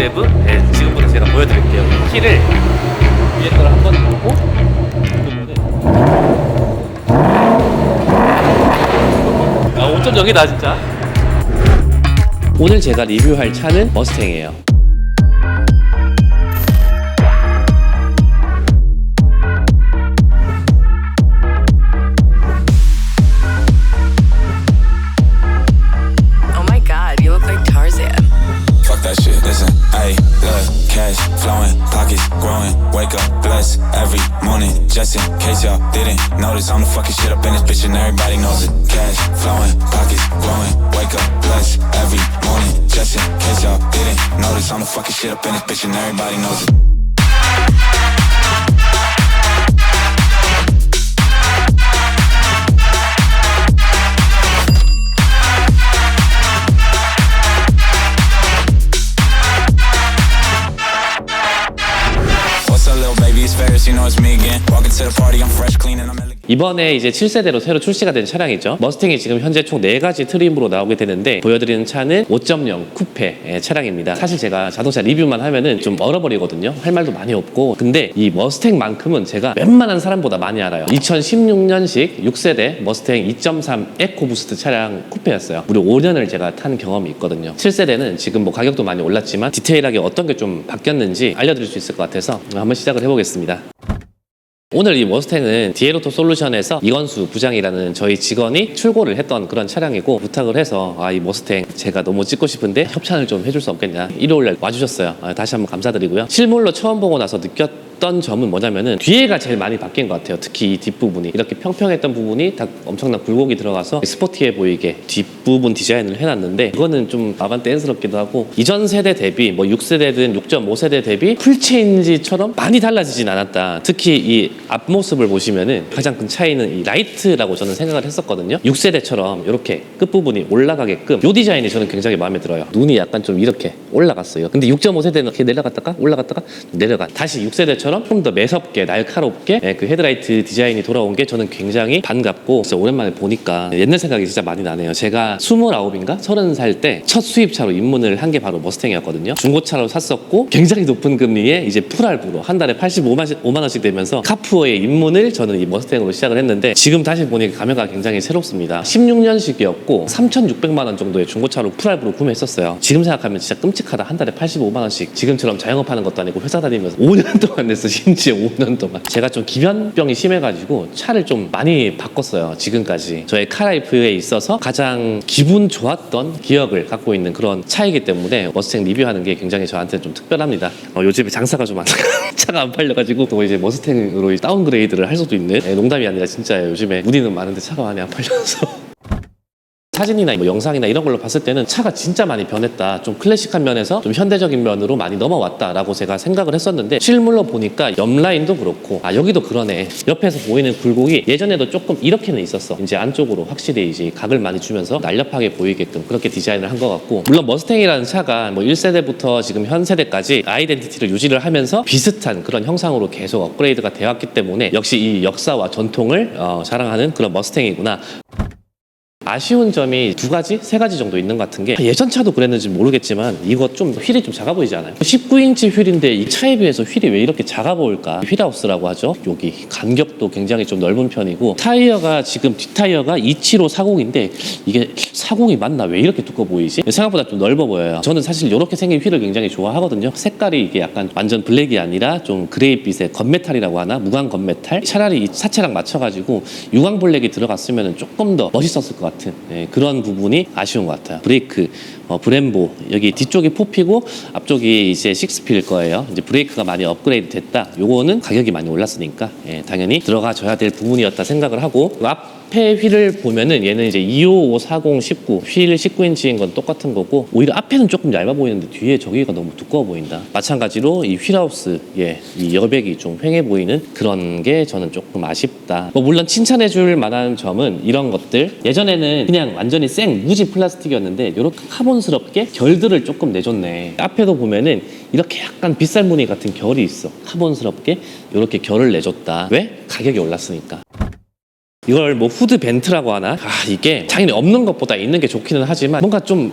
드라이브 지금부터 제가 보여드릴게요. 키를 위에 걸 한번 누르고 누르면 5.0이다 진짜. 오늘 제가 리뷰할 차는 머스탱이에요. Flowing, pockets growing, wake up, blessed every morning. Just in case y'all didn't notice, I'm the fucking shit up in this bitch and everybody knows it. Cash flowing, pockets growing, wake up, blessed every morning. Just in case y'all didn't notice, I'm the fucking shit up in this bitch and everybody knows it. 이번에 이제 7세대로 새로 출시가 된 차량이죠. 머스탱이 지금 현재 총 4가지 트림으로 나오게 되는데 보여드리는 차는 5.0 쿠페 차량입니다. 사실 제가 자동차 리뷰만 하면은 좀 얼어버리거든요. 할 말도 많이 없고. 근데 이 머스탱만큼은 제가 웬만한 사람보다 많이 알아요. 2016년식 6세대 머스탱 2.3 에코부스트 차량 쿠페였어요. 무려 5년을 제가 탄 경험이 있거든요. 7세대는 지금 뭐 가격도 많이 올랐지만 디테일하게 어떤 게 좀 바뀌었는지 알려드릴 수 있을 것 같아서 한번 시작을 해보겠습니다. 오늘 이 머스탱은 디에로토 솔루션에서 이건수 부장이라는 저희 직원이 출고를 했던 그런 차량이고, 부탁을 해서 이 머스탱 제가 너무 찍고 싶은데 협찬을 좀 해줄 수 없겠냐, 일요일날 와주셨어요. 다시 한번 감사드리고요. 실물로 처음 보고 나서 느꼈던 점은 뭐냐면은 뒤에가 제일 많이 바뀐 것 같아요. 특히 이 뒷부분이 이렇게 평평했던 부분이 다 엄청난 굴곡이 들어가서 스포티해 보이게 뒷부분 디자인을 해놨는데, 이거는 좀 아반떼스럽기도 하고 이전 세대 대비 뭐 6세대든 6.5세대 대비 풀체인지처럼 많이 달라지진 않았다. 특히 이 앞모습을 보시면은 가장 큰 차이는 이 라이트라고 저는 생각을 했었거든요. 6세대처럼 이렇게 끝부분이 올라가게끔 이 디자인이 저는 굉장히 마음에 들어요. 눈이 약간 좀 이렇게 올라갔어요. 근데 6.5세대는 이렇게 내려갔다가 올라갔다가 내려가, 다시 6세대처럼 좀 더 매섭게 날카롭게 그 헤드라이트 디자인이 돌아온 게 저는 굉장히 반갑고, 진짜 오랜만에 보니까 옛날 생각이 진짜 많이 나네요. 제가 29인가 30살 때 첫 수입차로 입문을 한 게 바로 머스탱이었거든요. 중고차로 샀었고 굉장히 높은 금리에 이제 풀할부로 한 달에 85만 원씩 되면서 카푸어의 입문을 저는 이 머스탱으로 시작을 했는데, 지금 다시 보니 감회가 굉장히 새롭습니다. 16년식이었고 3,600만 원 정도의 중고차로 풀할부로 구매했었어요. 지금 생각하면 진짜 끔찍하다. 한 달에 85만 원씩 지금처럼 자영업하는 것도 아니고 회사 다니면서 5년 동안 냈어. 심지어 5년 동안. 제가 좀 기변병이 심해가지고 차를 좀 많이 바꿨어요. 지금까지 저의 카라이프에 있어서 가장 기분 좋았던 기억을 갖고 있는 그런 차이기 때문에 머스탱 리뷰하는 게 굉장히 저한테 좀 특별합니다. 요즘에 장사가 좀 안 차가 안 팔려가지고 또 이제 머스탱으로 다운그레이드를 할 수도 있는, 농담이 아니라 진짜예요. 요즘에 문의는 많은데 차가 많이 안 팔려서 사진이나 뭐 영상이나 이런 걸로 봤을 때는 차가 진짜 많이 변했다, 좀 클래식한 면에서 좀 현대적인 면으로 많이 넘어왔다라고 제가 생각을 했었는데, 실물로 보니까 옆라인도 그렇고 여기도 그러네. 옆에서 보이는 굴곡이 예전에도 조금 이렇게는 있었어. 이제 안쪽으로 확실히 이제 각을 많이 주면서 날렵하게 보이게끔 그렇게 디자인을 한 것 같고, 물론 머스탱이라는 차가 뭐 1세대부터 지금 현 세대까지 아이덴티티를 유지를 하면서 비슷한 그런 형상으로 계속 업그레이드가 되었기 때문에 역시 이 역사와 전통을 자랑하는 그런 머스탱이구나. 아쉬운 점이 2가지, 3가지 정도 있는 것 같은 게, 예전 차도 그랬는지 모르겠지만 이거 좀 휠이 좀 작아 보이지 않아요? 19인치 휠인데 이 차에 비해서 휠이 왜 이렇게 작아 보일까? 휠하우스라고 하죠. 여기 간격도 굉장히 좀 넓은 편이고, 타이어가 지금 뒷타이어가 27540인데 이게 40이 맞나? 왜 이렇게 두꺼워 보이지? 생각보다 좀 넓어 보여요. 저는 사실 이렇게 생긴 휠을 굉장히 좋아하거든요. 색깔이 이게 약간 완전 블랙이 아니라 좀 그레이빛의 건메탈이라고 하나? 무광 건메탈? 차라리 이 사체랑 맞춰가지고 유광 블랙이 들어갔으면 조금 더 멋있었을 것 같아요. 그런 부분이 아쉬운 것 같아요. 브레이크, 브렘보, 여기 뒤쪽이 4피고 앞쪽이 이제 6피일 거예요. 이제 브레이크가 많이 업그레이드 됐다. 요거는 가격이 많이 올랐으니까 당연히 들어가줘야 될 부분이었다 생각을 하고, 앞에 휠을 보면은 얘는 이제 255, 40, 19 휠 19인치인 건 똑같은 거고, 오히려 앞에는 조금 얇아 보이는데 뒤에 저기가 너무 두꺼워 보인다. 마찬가지로 이 휠하우스, 이 여백이 좀 휑해 보이는 그런 게 저는 조금 아쉽다. 물론 칭찬해 줄 만한 점은 이런 것들, 예전에는 그냥 완전히 생 무지 플라스틱이었는데 이렇게 카본스럽게 결들을 조금 내줬네. 앞에도 보면은 이렇게 약간 빗살무늬 같은 결이 있어. 카본스럽게 이렇게 결을 내줬다. 왜? 가격이 올랐으니까. 이걸 뭐 후드 벤트라고 하나? 이게 당연히 없는 것보다 있는 게 좋기는 하지만 뭔가 좀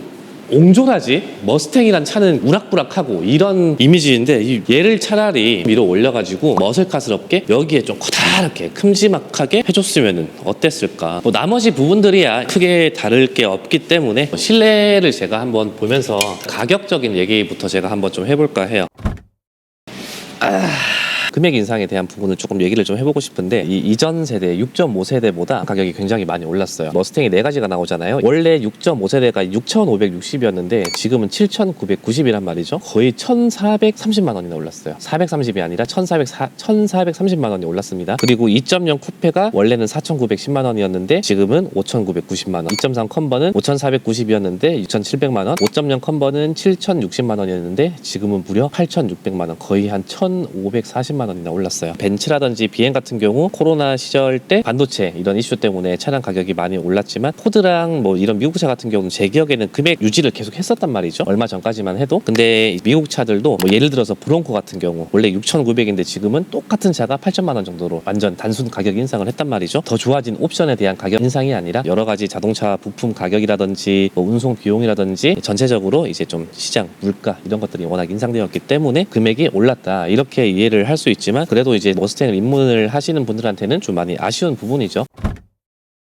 옹졸하지? 머스탱이란 차는 우락부락하고 이런 이미지인데 얘를 차라리 위로 올려가지고 머슬카스럽게 여기에 좀 커다랗게 큼지막하게 해줬으면 어땠을까. 뭐 나머지 부분들이야 크게 다를 게 없기 때문에 실내를 제가 한번 보면서 가격적인 얘기부터 제가 한번 좀 해볼까 해요. 금액 인상에 대한 부분을 조금 얘기를 좀 해보고 싶은데 이 이전 세대 6.5세대보다 가격이 굉장히 많이 올랐어요. 머스탱이 4가지가 나오잖아요. 원래 6.5세대가 6,560이었는데 지금은 7,990이란 말이죠. 거의 1,430만 원이나 올랐어요. 430이 아니라 1,430만 원이 올랐습니다. 그리고 2.0 쿠페가 원래는 4,910만 원이었는데 지금은 5,990만 원. 2.3 컨버는 5,490이었는데 6,700만 원. 5.0 컨버는 7,060만 원이었는데 지금은 무려 8,600만 원. 거의 한 1,540만 원이나 올랐어요. 벤츠라든지 BM 같은 경우 코로나 시절 때 반도체 이런 이슈 때문에 차량 가격이 많이 올랐지만 포드랑 뭐 이런 미국 차 같은 경우는 제 기억에는 금액 유지를 계속 했었단 말이죠. 얼마 전까지만 해도. 근데 미국 차들도 뭐 예를 들어서 브론코 같은 경우 원래 6,900인데 지금은 똑같은 차가 8천만 원 정도로 완전 단순 가격 인상을 했단 말이죠. 더 좋아진 옵션에 대한 가격 인상이 아니라 여러 가지 자동차 부품 가격이라든지 뭐 운송 비용이라든지 전체적으로 이제 좀 시장 물가 이런 것들이 워낙 인상되었기 때문에 금액이 올랐다 이렇게 이해를 할 수 있지만 그래도 이제 머스탱을 입문을 하시는 분들한테는 좀 많이 아쉬운 부분이죠.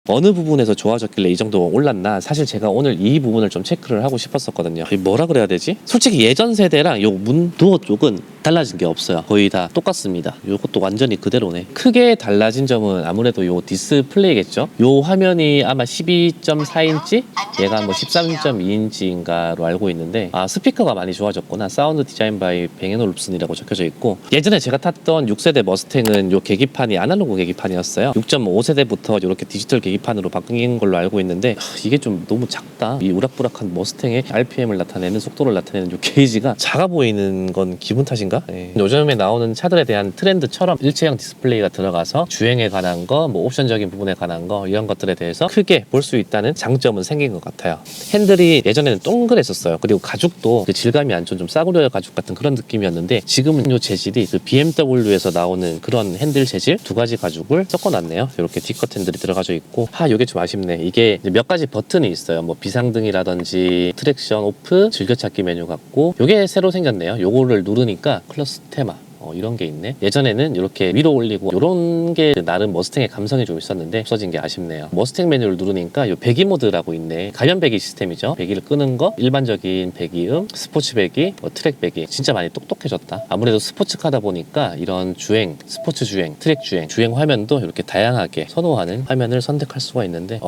어느 부분에서 좋아졌길래 이 정도 올랐나. 사실 제가 오늘 이 부분을 좀 체크를 하고 싶었었거든요. 뭐라 그래야 되지? 솔직히 예전 세대랑 요 문도어 쪽은 달라진 게 없어요. 거의 다 똑같습니다. 요것도 완전히 그대로네. 크게 달라진 점은 아무래도 요 디스플레이겠죠. 요 화면이 아마 12.4인치 얘가 뭐 13.2인치인가로 알고 있는데 스피커가 많이 좋아졌구나. 사운드 디자인 바이 뱅앤올룹슨이라고 적혀져 있고, 예전에 제가 탔던 6세대 머스탱은 요 계기판이 아날로그 계기판이었어요. 6.5세대부터 이렇게 디지털 계기판으로 바뀐 걸로 알고 있는데 이게 좀 너무 작다. 이 우락부락한 머스탱의 RPM을 나타내는, 속도를 나타내는 요 게이지가 작아 보이는 건 기분 탓인가? 예. 요즘에 나오는 차들에 대한 트렌드처럼 일체형 디스플레이가 들어가서 주행에 관한 거, 뭐 옵션적인 부분에 관한 거 이런 것들에 대해서 크게 볼 수 있다는 장점은 생긴 것 같아요. 핸들이 예전에는 동그랬었어요. 그리고 가죽도 그 질감이 안 좋은 좀 싸구려 가죽 같은 그런 느낌이었는데 지금은 요 재질이 그 BMW에서 나오는 그런 핸들 재질 두 가지 가죽을 섞어놨네요. 이렇게 D컷 핸들이 들어가져 있고, 요게 좀 아쉽네. 이게 몇 가지 버튼이 있어요. 뭐 비상등이라든지 트랙션 오프, 즐겨찾기 메뉴 같고, 요게 새로 생겼네요. 요거를 누르니까 클러스 테마 이런 게 있네. 예전에는 이렇게 위로 올리고 이런 게 나름 머스탱의 감성이 좀 있었는데 없어진 게 아쉽네요. 머스탱 메뉴를 누르니까 요 배기 모드라고 있네. 가변 배기 시스템이죠. 배기를 끄는 거, 일반적인 배기음, 스포츠 배기, 트랙 배기. 진짜 많이 똑똑해졌다. 아무래도 스포츠카다 보니까 이런 주행, 스포츠 주행, 트랙 주행, 주행 화면도 이렇게 다양하게 선호하는 화면을 선택할 수가 있는데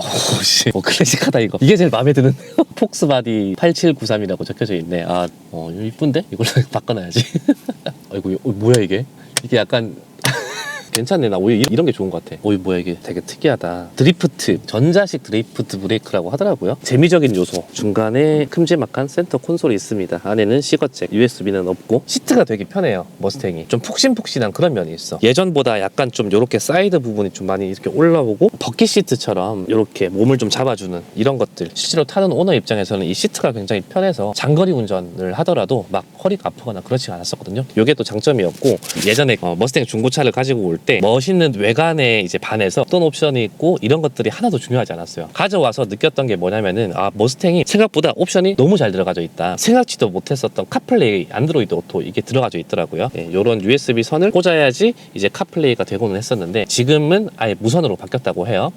클래식하다 이거. 이게 제일 마음에 드는데요. 폭스바디 8793이라고 적혀져 있네. 이거 이쁜데? 이걸로 바꿔놔야지. 아이고, 뭐야 이게? 이게 약간 괜찮네. 나 오히려 이런 게 좋은 것 같아. 뭐야 이게 되게 특이하다. 드리프트, 전자식 드리프트 브레이크라고 하더라고요. 재미적인 요소, 중간에 큼지막한 센터 콘솔이 있습니다. 안에는 시거잭, USB는 없고 시트가 되게 편해요. 머스탱이 좀 푹신푹신한 그런 면이 있어. 예전보다 약간 좀 이렇게 사이드 부분이 좀 많이 이렇게 올라오고 버킷 시트처럼 이렇게 몸을 좀 잡아주는 이런 것들. 실제로 타는 오너 입장에서는 이 시트가 굉장히 편해서 장거리 운전을 하더라도 막 허리가 아프거나 그렇지 않았었거든요. 이게 또 장점이었고, 예전에 머스탱 중고차를 가지고 올 때 멋있는 외관에 이제 반해서 어떤 옵션이 있고 이런 것들이 하나도 중요하지 않았어요. 가져와서 느꼈던 게 뭐냐면은 머스탱이 생각보다 옵션이 너무 잘 들어가져 있다. 생각지도 못했었던 카플레이, 안드로이드 오토 이게 들어가져 있더라고요. 요런 USB 선을 꽂아야지 이제 카플레이가 되고는 했었는데 지금은 아예 무선으로 바뀌었다고 해요.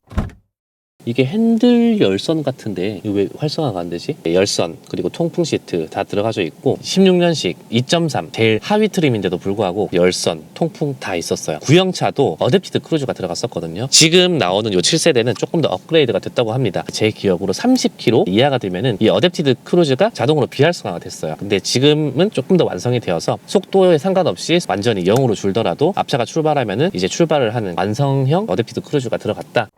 이게 핸들 열선 같은데 이거 왜 활성화가 안 되지? 열선 그리고 통풍 시트 다 들어가져 있고 16년식 2.3 제일 하위 트림인데도 불구하고 열선, 통풍 다 있었어요. 구형차도 어댑티드 크루즈가 들어갔었거든요. 지금 나오는 요 7세대는 조금 더 업그레이드가 됐다고 합니다. 제 기억으로 30km 이하가 되면은 이 어댑티드 크루즈가 자동으로 비활성화가 됐어요. 근데 지금은 조금 더 완성이 되어서 속도에 상관없이 완전히 0으로 줄더라도 앞차가 출발하면은 이제 출발을 하는 완성형 어댑티드 크루즈가 들어갔다.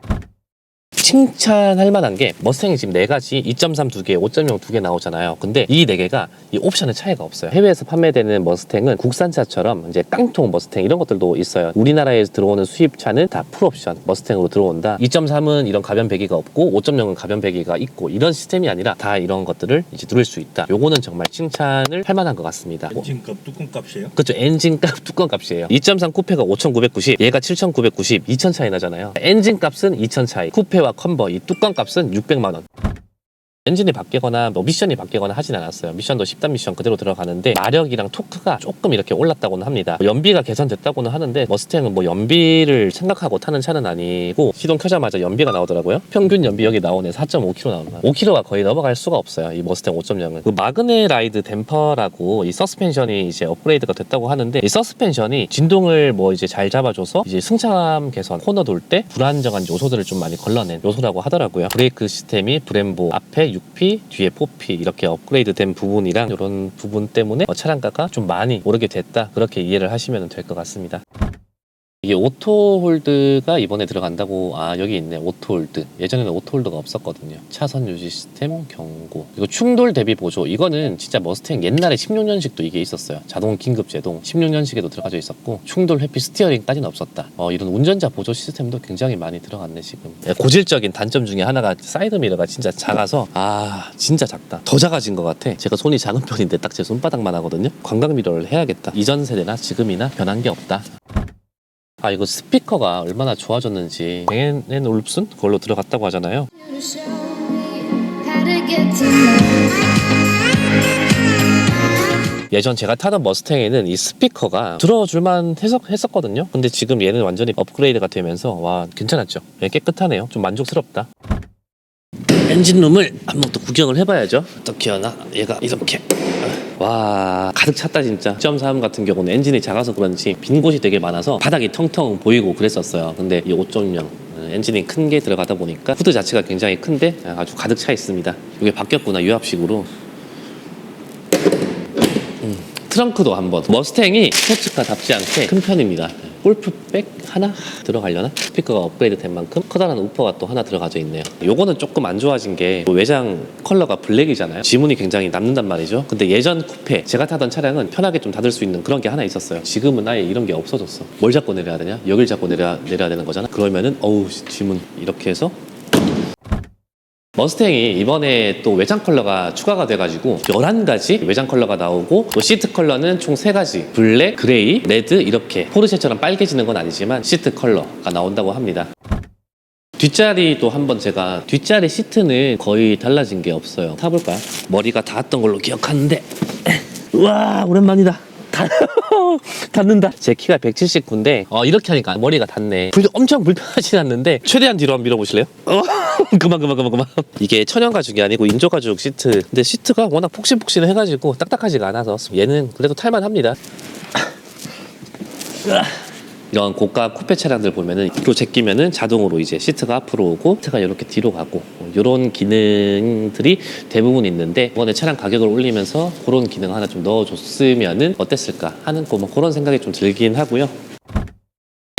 칭찬할 만한 게 머스탱이 지금 4가지 2.3 2개, 5.0 2개 나오잖아요. 근데 이 4개가 이 옵션의 차이가 없어요. 해외에서 판매되는 머스탱은 국산차처럼 이제 깡통 머스탱 이런 것들도 있어요. 우리나라에 들어오는 수입차는 다 풀옵션 머스탱으로 들어온다. 2.3은 이런 가변 배기가 없고 5.0은 가변 배기가 있고 이런 시스템이 아니라 다 이런 것들을 이제 누릴 수 있다. 요거는 정말 칭찬을 할 만한 것 같습니다. 엔진값, 뚜껑값이에요? 그렇죠. 엔진값, 뚜껑값이에요. 2.3 쿠페가 5,990, 얘가 7,990, 2,000 차이 나잖아요. 엔진값은 2,000 차이. 쿠페와 컨버 이 뚜껑값은 600만 원. 엔진이 바뀌거나 뭐 미션이 바뀌거나 하진 않았어요. 미션도 10단 미션 그대로 들어가는데 마력이랑 토크가 조금 이렇게 올랐다고는 합니다. 연비가 개선됐다고는 하는데 머스탱은 뭐 연비를 생각하고 타는 차는 아니고 시동 켜자마자 연비가 나오더라고요. 평균 연비 여기 나오네. 4.5km 나옵니다. 5km가 거의 넘어갈 수가 없어요. 이 머스탱 5.0은. 그 마그네라이드 댐퍼라고 이 서스펜션이 이제 업그레이드가 됐다고 하는데 이 서스펜션이 진동을 뭐 이제 잘 잡아줘서 이제 승차감 개선, 코너 돌 때 불안정한 요소들을 좀 많이 걸러낸 요소라고 하더라고요. 브레이크 시스템이 브렘보 앞에 6P, 뒤에 4P 이렇게 업그레이드 된 부분이랑 이런 부분 때문에 차량가가 좀 많이 오르게 됐다. 그렇게 이해를 하시면 될 것 같습니다. 이게 오토홀드가 이번에 들어간다고. 여기 있네. 오토홀드. 예전에는 오토홀드가 없었거든요. 차선 유지 시스템 경고, 이거 충돌 대비 보조. 이거는 진짜 머스탱 옛날에 16년식도 이게 있었어요. 자동 긴급 제동 16년식에도 들어가져 있었고, 충돌 회피 스티어링까지는 없었다. 이런 운전자 보조 시스템도 굉장히 많이 들어갔네 지금. 고질적인 단점 중에 하나가 사이드 미러가 진짜 작아서 진짜 작다. 더 작아진 것 같아. 제가 손이 작은 편인데 딱 제 손바닥만 하거든요. 광각 미러를 해야겠다. 이전 세대나 지금이나 변한 게 없다. 이거 스피커가 얼마나 좋아졌는지. 뱅앤 올룹슨 그걸로 들어갔다고 하잖아요. 예전 제가 타던 머스탱에는 이 스피커가 들어줄만 했었거든요. 근데 지금 얘는 완전히 업그레이드가 되면서 와, 괜찮았죠. 깨끗하네요. 좀 만족스럽다. 엔진룸을 한번 또 구경을 해봐야죠. 어떻게 하나? 얘가 이렇게. 와, 가득 찼다 진짜. 1.3 같은 경우는 엔진이 작아서 그런지 빈 곳이 되게 많아서 바닥이 텅텅 보이고 그랬었어요. 근데 이 5.0 엔진이 큰 게 들어가다 보니까 후드 자체가 굉장히 큰데 아주 가득 차 있습니다. 이게 바뀌었구나, 유압식으로. 트렁크도 한번. 머스탱이 스포츠카답지 않게 큰 편입니다. 골프백 하나 들어가려나? 스피커가 업그레이드 된 만큼 커다란 우퍼가 또 하나 들어가져 있네요. 요거는 조금 안 좋아진 게 외장 컬러가 블랙이잖아요. 지문이 굉장히 남는단 말이죠. 근데 예전 쿠페 제가 타던 차량은 편하게 좀 닫을 수 있는 그런 게 하나 있었어요. 지금은 아예 이런 게 없어졌어. 뭘 잡고 내려야 되냐? 여길 잡고 내려야 되는 거잖아. 그러면은 지문 이렇게 해서. 머스탱이 이번에 또 외장 컬러가 추가가 돼가지고 11가지 외장 컬러가 나오고, 또 시트 컬러는 총 3가지 블랙, 그레이, 레드 이렇게 포르쉐처럼 빨개지는 건 아니지만 시트 컬러가 나온다고 합니다. 뒷자리도 한번 제가, 뒷자리 시트는 거의 달라진 게 없어요. 타볼까요? 머리가 닿았던 걸로 기억하는데 우와, 오랜만이다. 닿는다. 제 키가 179인데 이렇게 하니까 머리가 닿네. 엄청 불편하진 않는데 최대한 뒤로 한번 밀어보실래요? 그만. 이게 천연 가죽이 아니고 인조 가죽 시트. 근데 시트가 워낙 폭신폭신해가지고 딱딱하지가 않아서 얘는 그래도 탈만합니다. 이런 고가 쿠페 차량들 보면은 이거 제끼면은 자동으로 이제 시트가 앞으로 오고 시트가 이렇게 뒤로 가고 이런 기능들이 대부분 있는데, 이번에 차량 가격을 올리면서 그런 기능 하나 좀 넣어줬으면은 어땠을까 하는 그런 생각이 좀 들긴 하고요.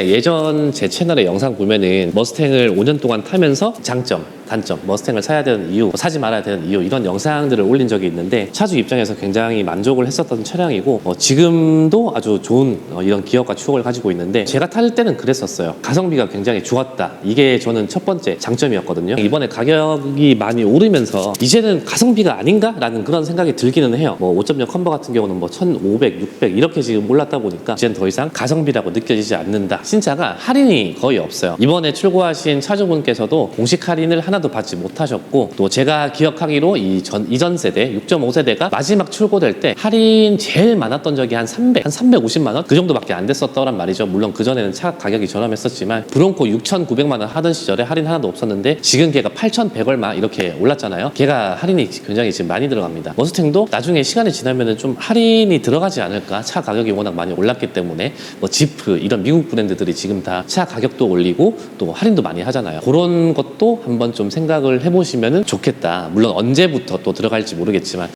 예전 제 채널의 영상 보면은 머스탱을 5년 동안 타면서 장점, 단점, 머스탱을 사야 되는 이유, 사지 말아야 되는 이유, 이런 영상들을 올린 적이 있는데 차주 입장에서 굉장히 만족을 했었던 차량이고 지금도 아주 좋은 이런 기억과 추억을 가지고 있는데, 제가 탈 때는 그랬었어요. 가성비가 굉장히 좋았다. 이게 저는 첫 번째 장점이었거든요. 이번에 가격이 많이 오르면서 이제는 가성비가 아닌가? 라는 그런 생각이 들기는 해요. 5.0 컨버 같은 경우는 1,500, 600 이렇게 지금 올랐다 보니까 이제는 더 이상 가성비라고 느껴지지 않는다. 신차가 할인이 거의 없어요. 이번에 출고하신 차주분께서도 공식 할인을 하나도 받지 못하셨고, 또 제가 기억하기로 이전 세대 6.5세대가 마지막 출고될 때 할인 제일 많았던 적이 한 350만 원? 그 정도밖에 안 됐었더란 말이죠. 물론 그전에는 차 가격이 저렴했었지만 브론코 6,900만 원 하던 시절에 할인 하나도 없었는데 지금 걔가 8,100 얼마 이렇게 올랐잖아요. 걔가 할인이 굉장히 지금 많이 들어갑니다. 머스탱도 나중에 시간이 지나면은 좀 할인이 들어가지 않을까? 차 가격이 워낙 많이 올랐기 때문에 지프 이런 미국 브랜드들이 지금 다 차 가격도 올리고 또 할인도 많이 하잖아요. 그런 것도 한번 좀 생각을 해보시면 좋겠다. 물론 언제부터 또 들어갈지 모르겠지만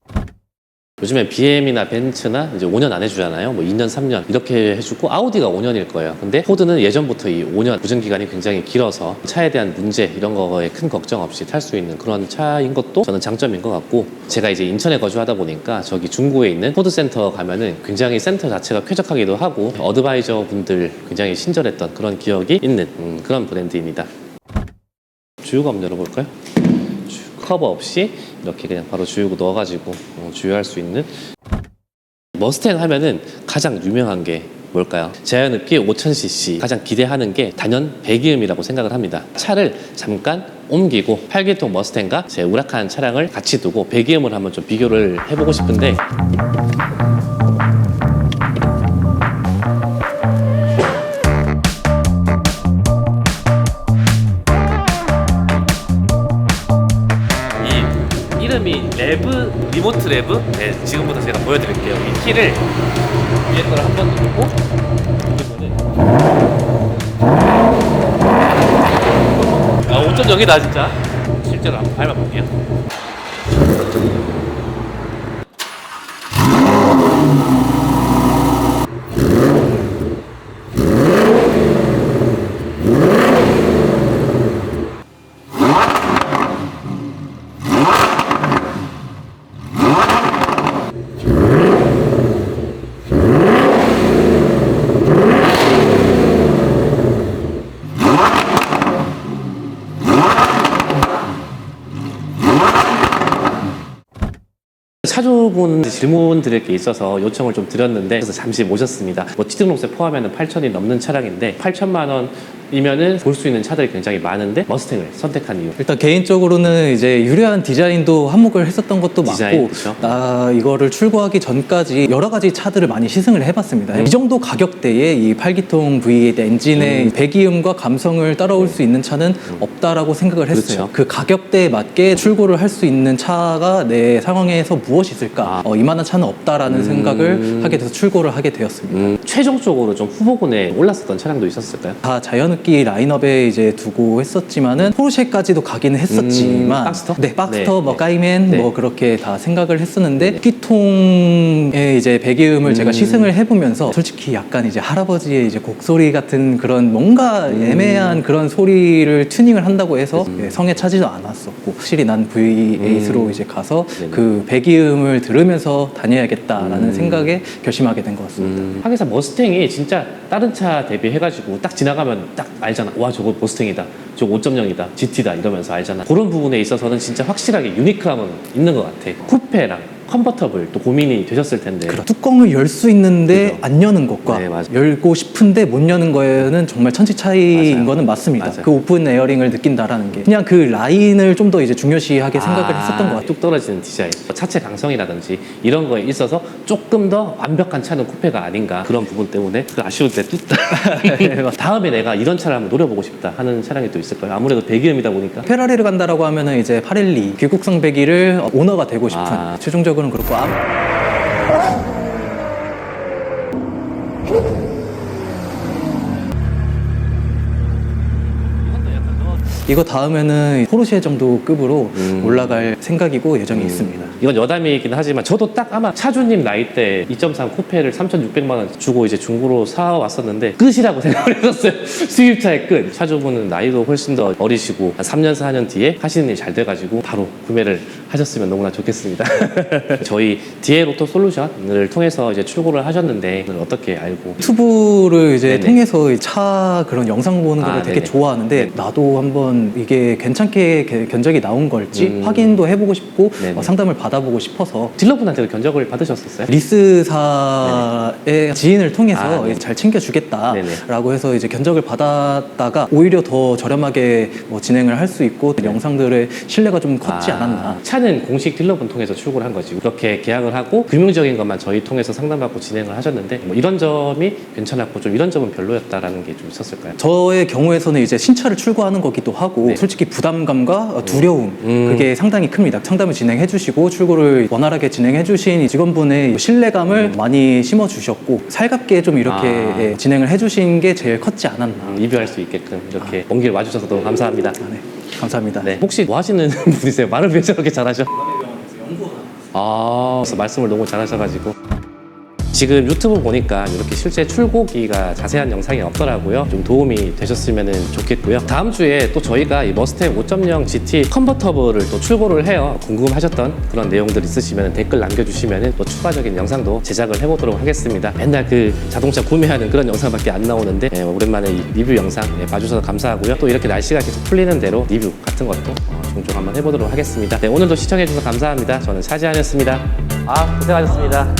요즘에 BM이나 벤츠나 이제 5년 안 해주잖아요. 2년, 3년 이렇게 해주고, 아우디가 5년일 거예요. 근데 포드는 예전부터 이 5년 보증기간이 굉장히 길어서 차에 대한 문제 이런 거에 큰 걱정 없이 탈 수 있는 그런 차인 것도 저는 장점인 것 같고, 제가 이제 인천에 거주하다 보니까 저기 중구에 있는 포드센터 가면은 굉장히 센터 자체가 쾌적하기도 하고 어드바이저 분들 굉장히 친절했던 그런 기억이 있는 그런 브랜드입니다. 주유구 한번 열어볼까요? 커버 없이 이렇게 그냥 바로 주유구 넣어가지고 주유할 수 있는. 머스탱 하면은 가장 유명한 게 뭘까요? 제한흡기 5000cc. 가장 기대하는 게 단연 배기음이라고 생각을 합니다. 차를 잠깐 옮기고 8기통 머스탱과 제 우라칸 차량을 같이 두고 배기음을 한번 좀 비교를 해보고 싶은데 이 이름이 리모트 랩? 네, 지금부터 제가 보여드릴게요. 이 키를 위에 거를 한번 누르고 아, 5.0이다 진짜. 실제로 한번 밟아볼게요. 차주분 질문 드릴 게 있어서 요청을 좀 드렸는데 그래서 잠시 모셨습니다. 뭐 취등록세 포함하면 8천이 넘는 차량인데 8천만 원이면은 볼 수 있는 차들이 굉장히 많은데 머스탱을 선택한 이유. 일단 개인적으로는 이제 유려한 디자인도 한몫을 했었던 것도 디자인, 맞고 그쵸? 이거를 출고하기 전까지 여러 가지 차들을 많이 시승을 해봤습니다. 이 정도 가격대에 이 8기통 V 엔진의 배기음과 감성을 따라올 수 있는 차는 없다라고 생각을 했어요. 그렇죠. 그 가격대에 맞게 출고를 할 수 있는 차가 내 상황에서 무엇이 있을까? 이만한 차는 없다라는 생각을 하게 돼서 출고를 하게 되었습니다. 최종적으로 좀 후보군에 올랐었던 차량도 있었을까요? 다 자연흡기 라인업에 이제 두고 했었지만은 포르쉐까지도 가기는 했었지만 박스터? 네, 박스터, 네, 뭐 네. 까이맨 네. 뭐 그렇게 다 생각을 했었는데 끼통의 이제 배기음을 제가 시승을 해보면서 솔직히 약간 이제 할아버지의 이제 곡소리 같은 그런 뭔가 애매한 그런 소리를 튜닝을 한다고 해서 성에 차지도 않았었고 확실히 난 V8으로 이제 가서 네네. 그 배기음을 들으면서 다녀야겠다라는 생각에 결심하게 된 것 같습니다. 하기사 머스탱이 진짜 다른 차 대비해가지고 딱 지나가면 딱 알잖아. 와, 저거 머스탱이다. 저거 5.0이다. GT다. 이러면서 알잖아. 그런 부분에 있어서는 진짜 확실하게 유니크함은 있는 것 같아. 쿠페랑 컨버터블 또 고민이 되셨을 텐데. 뚜껑을 열 수 있는데 그죠. 안 여는 것과 네, 맞아요. 열고 싶은데 못 여는 거에는 정말 천지 차이인 맞아요. 거는 맞습니다. 맞아요. 그 오픈 에어링을 느낀다라는 게 그냥 그 라인을 좀 더 이제 중요시하게 생각을 했었던 것 같아요. 뚝 떨어지는 디자인, 차체 강성이라든지 이런 거에 있어서 조금 더 완벽한 차는 쿠페가 아닌가 그런 부분 때문에 그 아쉬울 때 뚝딱 다음에 내가 이런 차를 한번 노려보고 싶다 하는 차량이 또 있을까요? 아무래도 배기음이다 보니까 페라리를 간다라고 하면은 이제 812 귀국성 배기를 오너가 되고 싶은 최종적으로는 그렇고 이거 다음에는 포르쉐 정도 급으로 올라갈 생각이고 예정이 있습니다. 이건 여담이긴 하지만 저도 딱 아마 차주님 나이 때 2.3 쿠페를 3,600만 원 주고 이제 중고로 사왔었는데 끝이라고 생각을 했었어요. 수입차의 끝. 차주분은 나이도 훨씬 더 어리시고 한 3년 4년 뒤에 하시는 일이 잘 돼가지고 바로 구매를 하셨으면 너무나 좋겠습니다. 저희 DL 오토 솔루션을 통해서 이제 출고를 하셨는데 어떻게 알고? 유튜브를 이제 네네. 통해서 차 그런 영상 보는 걸 되게 네네. 좋아하는데 나도 한번 이게 괜찮게 견적이 나온 걸지 확인도 해보고 싶고 네네. 상담을 받아보고 싶어서 딜러분한테도 견적을 받으셨었어요? 리스사의 지인을 통해서 네네. 잘 챙겨주겠다라고 네네. 해서 이제 견적을 받았다가 오히려 더 저렴하게 뭐 진행을 할 수 있고 영상들의 신뢰가 좀 컸지 않았나. 차는 공식 딜러분 통해서 출고를 한 거지. 그렇게 계약을 하고 금융적인 것만 저희 통해서 상담받고 진행을 하셨는데 뭐 이런 점이 괜찮았고 좀 이런 점은 별로였다라는 게 좀 있었을까요? 저의 경우에서는 이제 신차를 출고하는 거기도 하고 네. 솔직히 부담감과 두려움 그게 상당히 큽니다. 상담을 진행해 주시고 출고를 원활하게 진행해 주신 직원분의 신뢰감을 많이 심어 주셨고 살갑게 좀 이렇게 진행을 해 주신 게 제일 컸지 않았나. 리뷰할 수 있게끔 이렇게 먼 길 와주셔서 너무 감사합니다. 네. 감사합니다. 네. 혹시 뭐 하시는 분이세요? 말을 왜 저렇게 잘하셔? 그래서 말씀을 너무 잘하셔가지고 지금 유튜브 보니까 이렇게 실제 출고기가 자세한 영상이 없더라고요. 좀 도움이 되셨으면 좋겠고요. 다음 주에 또 저희가 이 머스탱 5.0 GT 컨버터블을 또 출고를 해요. 궁금하셨던 그런 내용들 있으시면 댓글 남겨주시면 또 추가적인 영상도 제작을 해보도록 하겠습니다. 맨날 그 자동차 구매하는 그런 영상밖에 안 나오는데 오랜만에 이 리뷰 영상 봐주셔서 감사하고요. 또 이렇게 날씨가 계속 풀리는 대로 리뷰 같은 것도 종종 한번 해보도록 하겠습니다. 네, 오늘도 시청해주셔서 감사합니다. 저는 차지한이었습니다. 고생하셨습니다.